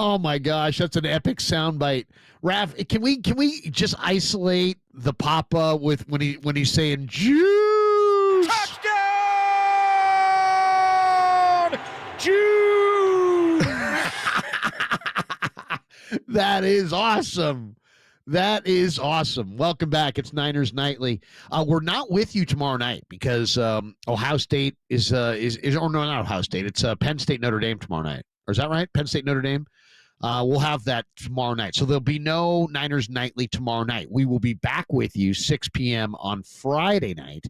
Oh my gosh, that's an epic soundbite. Raph, can we just isolate the Papa with when he's saying juice? Touchdown! Juice! That is awesome. That is awesome. Welcome back. It's Niners Nightly. We're not with you tomorrow night because Ohio State is or no, not Ohio State. It's Penn State Notre Dame tomorrow night. Or is that right? Penn State Notre Dame. We'll have that tomorrow night. So there'll be no Niners Nightly tomorrow night. We will be back with you 6 p.m. on Friday night.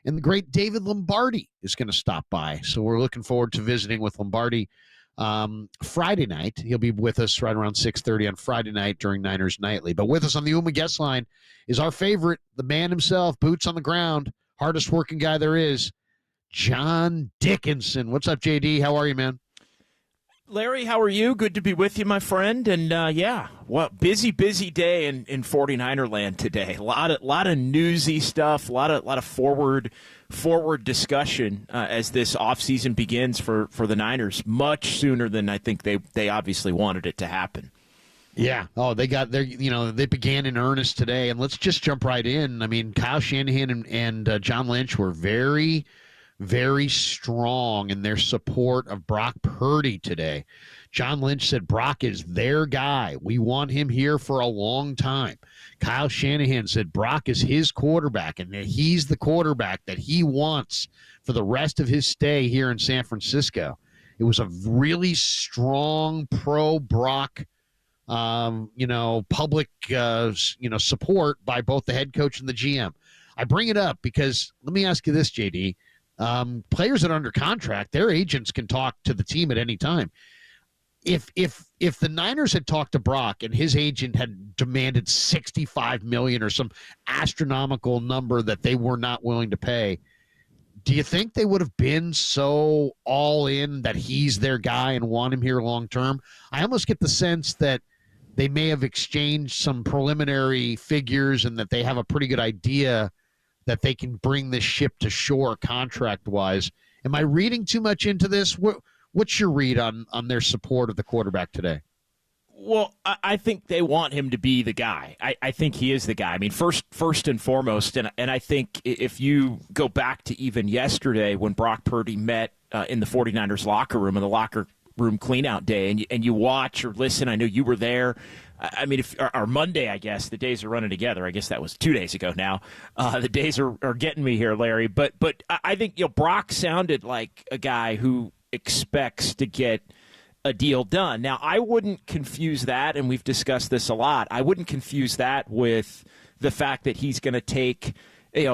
And the great David Lombardi is going to stop by. So we're looking forward to visiting with Lombardi Friday night. He'll be with us right around 6:30 on Friday night during Niners Nightly. But with us on the UMA guest line is our favorite, the man himself, boots on the ground, hardest working guy there is, John Dickinson. What's up, JD? How are you, man? Larry, how are you? Good to be with you, my friend. And busy day in 49er land today. A lot of newsy stuff, a lot of forward discussion as this offseason begins for the Niners, much sooner than I think they obviously wanted it to happen. Yeah. Oh, they began in earnest today, and let's just jump right in. I mean, Kyle Shanahan and John Lynch were very, very strong in their support of Brock Purdy today. John Lynch said Brock is their guy. We want him here for a long time. Kyle Shanahan said Brock is his quarterback and that he's the quarterback that he wants for the rest of his stay here in San Francisco. It was a really strong pro-Brock public support by both the head coach and the GM. I bring it up because let me ask you this, JD. Players that are under contract, their agents can talk to the team at any time. If the Niners had talked to Brock and his agent had demanded $65 million or some astronomical number that they were not willing to pay, do you think they would have been so all in that he's their guy and want him here long term? I almost get the sense that they may have exchanged some preliminary figures and that they have a pretty good idea that they can bring this ship to shore contract-wise. Am I reading too much into this? What's your read on their support of the quarterback today? Well, I think they want him to be the guy. I think he is the guy. I mean, first and foremost, and I think if you go back to even yesterday when Brock Purdy met in the 49ers locker room, on the locker room cleanout day, and you watch or listen, I know you were there. I mean, or Monday, I guess. The days are running together. I guess that was 2 days ago now. The days are getting me here, Larry. But I think Brock sounded like a guy who expects to get a deal done. Now, I wouldn't confuse that, and we've discussed this a lot, I wouldn't confuse that with the fact that he's going to take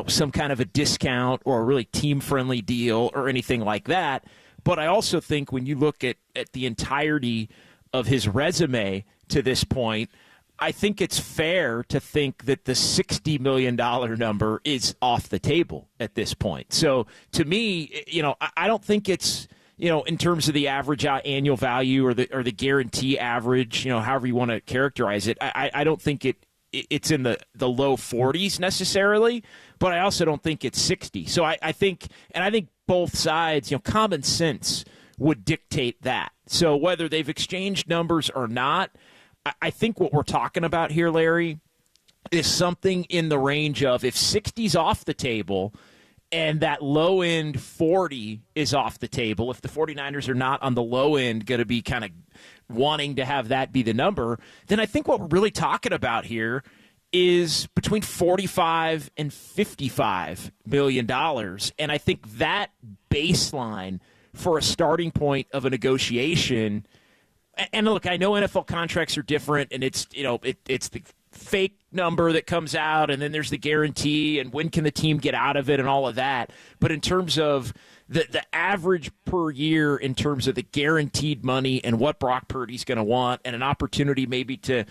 some kind of a discount or a really team-friendly deal or anything like that. But I also think when you look at the entirety of his resume to this point, I think it's fair to think that the $60 million number is off the table at this point. So to me, I don't think it's, in terms of the average annual value or the guarantee average, however you want to characterize it, I don't think it's in the low 40s necessarily, but I also don't think it's 60. So I think both sides, common sense would dictate that. So whether they've exchanged numbers or not, I think what we're talking about here, Larry, is something in the range of if 60's off the table and that low-end 40 is off the table, if the 49ers are not on the low end going to be kind of wanting to have that be the number, then I think what we're really talking about here is between $45 and $55 million. And I think that baseline for a starting point of a negotiation, and look, I know NFL contracts are different, and it's it's the fake number that comes out, and then there's the guarantee, and when can the team get out of it, and all of that. But in terms of the average per year, in terms of the guaranteed money and what Brock Purdy's going to want, and an opportunity maybe to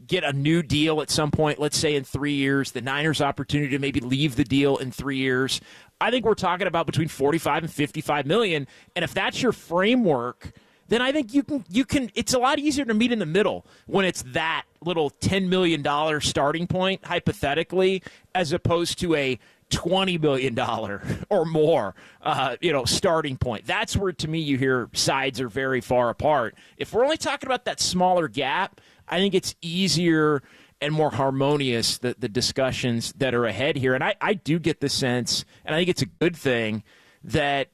get a new deal at some point, let's say in 3 years, the Niners' opportunity to maybe leave the deal in 3 years, I think we're talking about between $45 and $55 million. And if that's your framework, then I think you can. It's a lot easier to meet in the middle when it's that little $10 million starting point, hypothetically, as opposed to a $20 million or more, starting point. That's where, to me, you hear sides are very far apart. If we're only talking about that smaller gap, I think it's easier and more harmonious, the discussions that are ahead here. And I do get the sense, and I think it's a good thing, that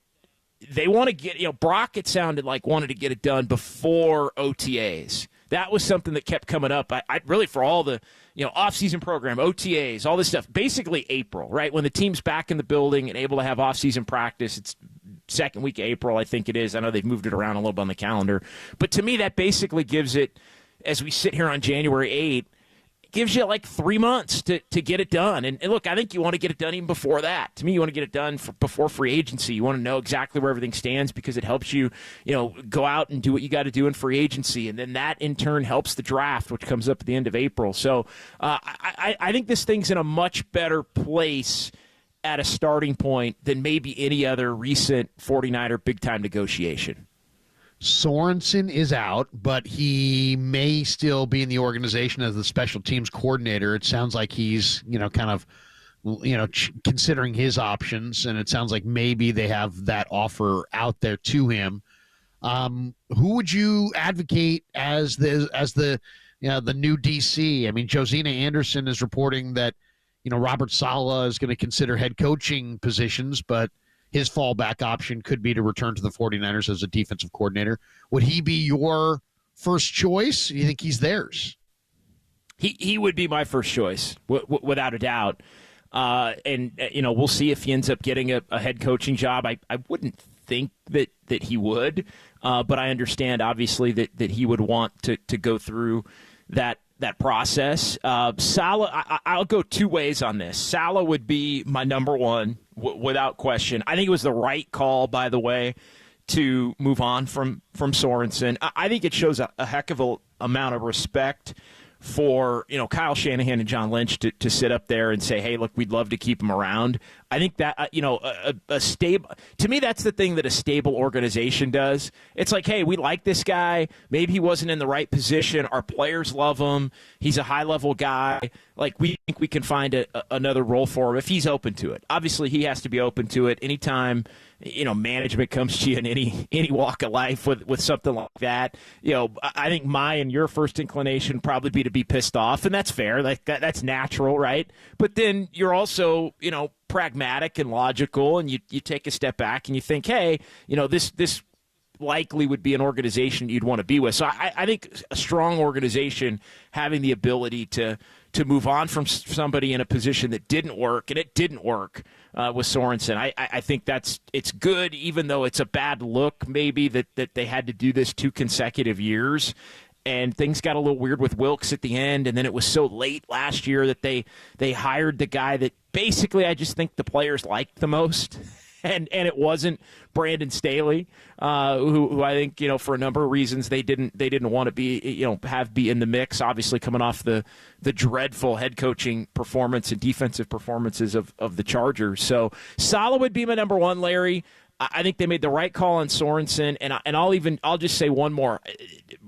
they want to get, Brock, it sounded like, wanted to get it done before OTAs. That was something that kept coming up. I really, for all the, off-season program, OTAs, all this stuff, basically April, right? When the team's back in the building and able to have off-season practice, it's second week of April, I think it is. I know they've moved it around a little bit on the calendar. But to me, that basically gives it, as we sit here on January 8th, gives you like 3 months to get it done. And look, I think you want to get it done even before that. To me, you want to get it done before free agency. You want to know exactly where everything stands because it helps you, go out and do what you got to do in free agency. And then that in turn helps the draft, which comes up at the end of April. So I think this thing's in a much better place at a starting point than maybe any other recent 49er big-time negotiation. Sorensen is out, but he may still be in the organization as the special teams coordinator. It sounds like he's, considering his options, and it sounds like maybe they have that offer out there to him. Who would you advocate as the new DC? I mean, Josina Anderson is reporting that, Robert Saleh is going to consider head coaching positions, but his fallback option could be to return to the 49ers as a defensive coordinator. Would he be your first choice? Do you think he's theirs? He would be my first choice, without a doubt. And we'll see if he ends up getting a head coaching job. I wouldn't think that he would, but I understand, obviously, that he would want to go through that process. Saleh, I'll go two ways on this. Saleh would be my number one, without question. I think it was the right call, by the way, to move on from Sorensen. I think it shows a heck of a amount of respect for Kyle Shanahan and John Lynch to sit up there and say, hey, look, we'd love to keep him around. I think that a stable, to me, that's the thing that a stable organization does. It's like, hey, we like this guy. Maybe he wasn't in the right position. Our players love him. He's a high level guy. Like, we think we can find another role for him if he's open to it. Obviously, he has to be open to it. Anytime management comes to you in any walk of life with something like that, I think my and your first inclination probably be to be pissed off, and that's fair. Like that's natural, right? But then you're also, pragmatic and logical, and you take a step back and you think, hey, this likely would be an organization you'd want to be with. So I think a strong organization having the ability to move on from somebody in a position that didn't work, and it didn't work with Sorensen. I think it's good, even though it's a bad look maybe that they had to do this 2 consecutive years. And things got a little weird with Wilkes at the end, and then it was so late last year that they hired the guy that basically I just think the players liked the most. And it wasn't Brandon Staley, who I think for a number of reasons they didn't want to be be in the mix. Obviously, coming off the dreadful head coaching performance and defensive performances of the Chargers. So Saleh would be my number one, Larry. I think they made the right call on Sorensen, and I'll just say one more.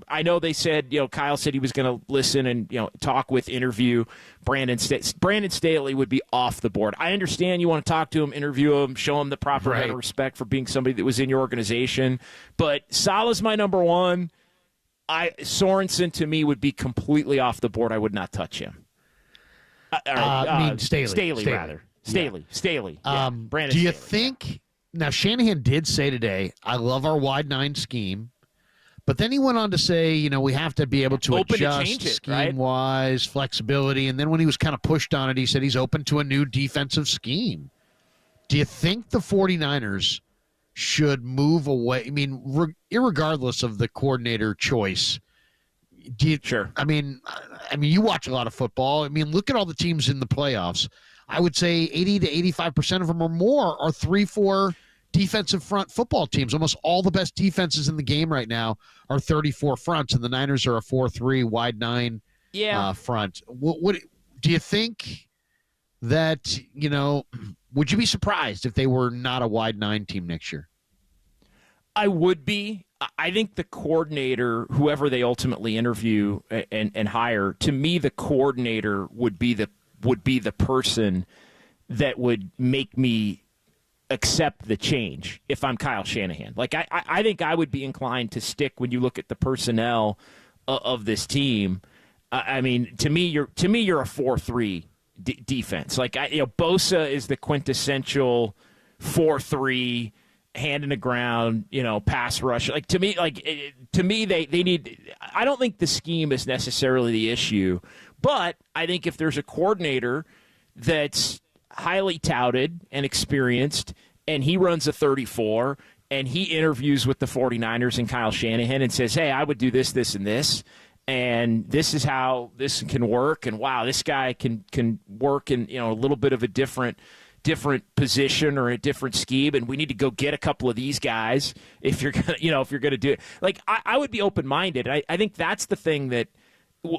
I know they said, Kyle said he was going to listen and, talk with, interview Brandon Staley. Brandon Staley would be off the board. I understand you want to talk to him, interview him, show him the proper amount of respect for being somebody that was in your organization. But Saleh's my number one. Sorensen, to me, would be completely off the board. I would not touch him. Staley. Rather. Staley. Yeah. Brandon do you Staley, think... Now, Shanahan did say today, I love our wide 9 scheme, but then he went on to say, we have to be able to adjust scheme-wise, flexibility, and then when he was kind of pushed on it, he said he's open to a new defensive scheme. Do you think the 49ers should move away? I mean, irregardless of the coordinator choice, Sure. I mean, you watch a lot of football. I mean, look at all the teams in the playoffs. I would say 80 to 85% of them or more are 3-4 defensive front football teams. Almost all the best defenses in the game right now are 34 fronts, and the Niners are a 4-3 wide 9 front. What do you think that, would you be surprised if they were not a wide 9 team next year? I would be. I think the coordinator, whoever they ultimately interview and hire, to me the coordinator would be the person that would make me accept the change if I'm Kyle Shanahan. Like, I think I would be inclined to stick when you look at the personnel of this team. I mean, to me, you're a 4-3 defense. Like, Bosa is the quintessential 4-3 hand in the ground, pass rush. Like, to me, they need. I don't think the scheme is necessarily the issue, but I think if there's a coordinator that's highly touted and experienced, and he runs a 34, and he interviews with the 49ers and Kyle Shanahan and says, hey, I would do this, this, and this, and this is how this can work, and wow, this guy can work in a little bit of a different position or a different scheme, and we need to go get a couple of these guys if you're gonna do it. Like, I would be open-minded. I think that's the thing that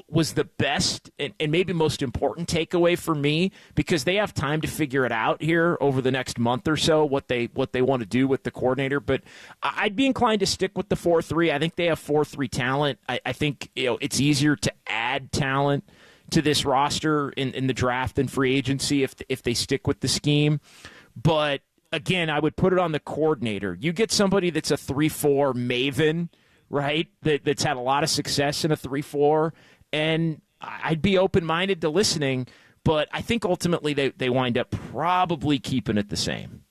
was the best and maybe most important takeaway for me, because they have time to figure it out here over the next month or so, what they want to do with the coordinator. But I'd be inclined to stick with the 4-3. I think they have 4-3 talent. I think it's easier to add talent to this roster in the draft and free agency if they stick with the scheme. But again, I would put it on the coordinator. You get somebody that's a 3-4 maven, right? That's had a lot of success in a 3-4, and I'd be open-minded to listening, but I think ultimately they wind up probably keeping it the same.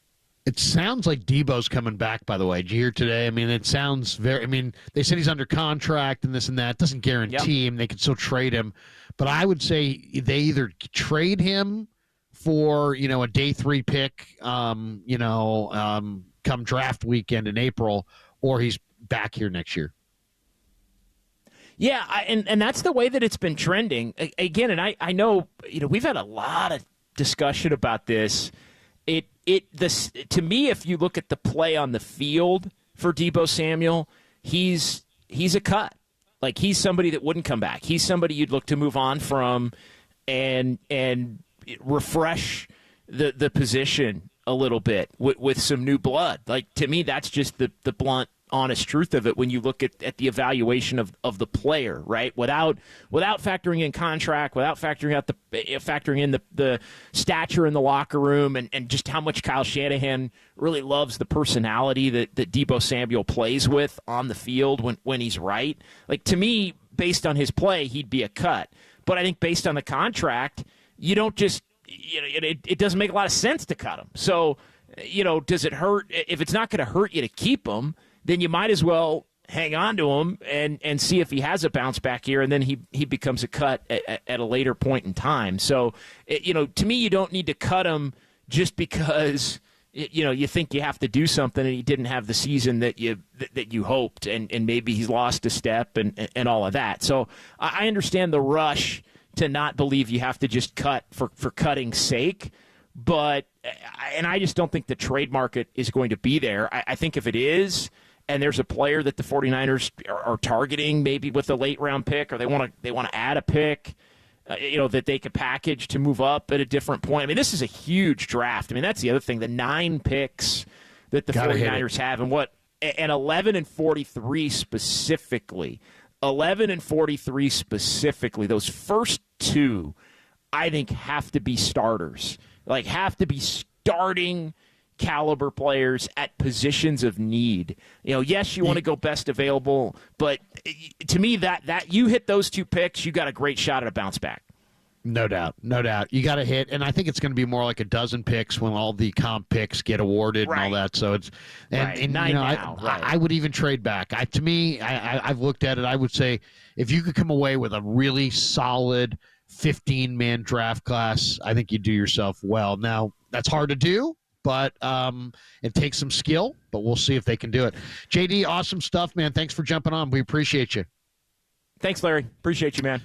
It sounds like Debo's coming back, by the way. Did you hear today? I mean, it sounds very – I mean, they said he's under contract and this and that. It doesn't guarantee him. They can still trade him. But I would say they either trade him for, a day 3 pick, come draft weekend in April, or he's back here next year. Yeah, and that's the way that it's been trending. Again, and I know, we've had a lot of discussion about this. To me, if you look at the play on the field for Deebo Samuel, he's a cut. Like, he's somebody that wouldn't come back. He's somebody you'd look to move on from and refresh the position a little bit with some new blood. Like, to me, that's just the blunt, honest truth of it when you look at the evaluation of the player, right? Without factoring in contract, without factoring in the stature in the locker room and just how much Kyle Shanahan really loves the personality that Deebo Samuel plays with on the field when he's right. Like, to me, based on his play, he'd be a cut. But I think based on the contract, you don't just it doesn't make a lot of sense to cut him. So, does it hurt? If it's not going to hurt you to keep him, then you might as well hang on to him and see if he has a bounce back here, and then he becomes a cut at a later point in time. So, to me, you don't need to cut him just because you think you have to do something and he didn't have the season that you hoped, and maybe he's lost a step and all of that. So I understand the rush to not believe you have to just cut for cutting's sake. But I just don't think the trade market is going to be there. I think if it is, and there's a player that the 49ers are targeting, maybe with a late round pick, or they want to add a pick, that they could package to move up at a different point. I mean, this is a huge draft. I mean, that's the other thing. The 9 picks that the 49ers have, and 11 and 43 specifically. 11 and 43 specifically. Those first 2, I think, have to be starters. Like, have to be starting caliber players at positions of need. Yes, you want to go best available, but to me, that you hit those 2 picks, you got a great shot at a bounce back. No doubt. You got to hit, and I think it's going to be more like a dozen picks when all the comp picks get awarded and all that. So it's I would even trade back. I've looked at it. I would say if you could come away with a really solid 15-man draft class, I think you do yourself well. Now, that's hard to do, but it takes some skill, but we'll see if they can do it. JD, awesome stuff, man. Thanks for jumping on. We appreciate you. Thanks, Larry. Appreciate you, man.